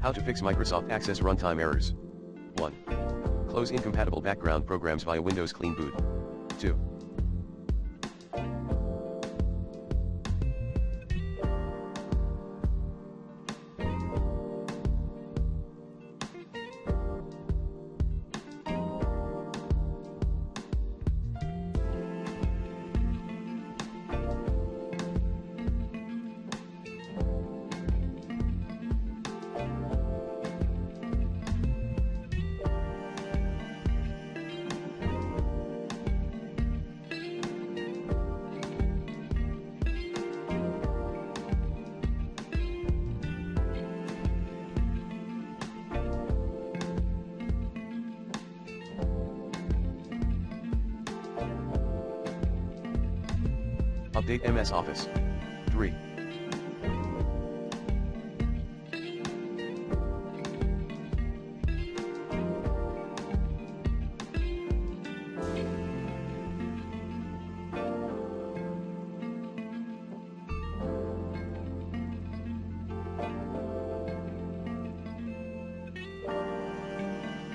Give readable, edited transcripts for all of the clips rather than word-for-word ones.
How to fix Microsoft Access runtime errors. 1. Close incompatible background programs via Windows Clean Boot. 2. Update MS Office. 3.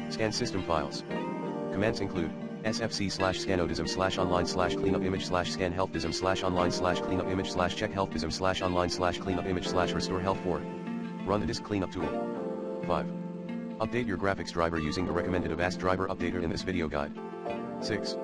Scan system files. Commands include sfc/scanodism/online/cleanupimage/scan healthdism/online/cleanupimage/restore health 4. Run the disk cleanup tool. 5. Update your graphics driver using the recommended Avast driver updater in this video guide. 6.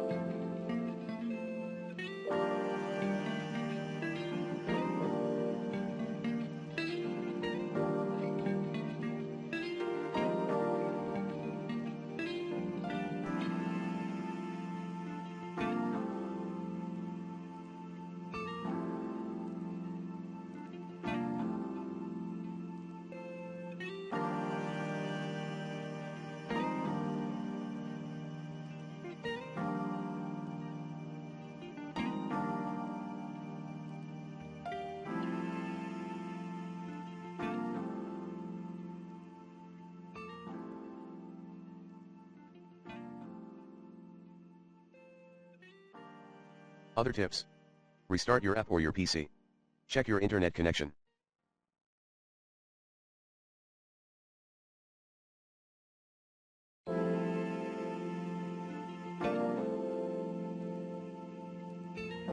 Other tips. Restart your app or your PC. Check your internet connection.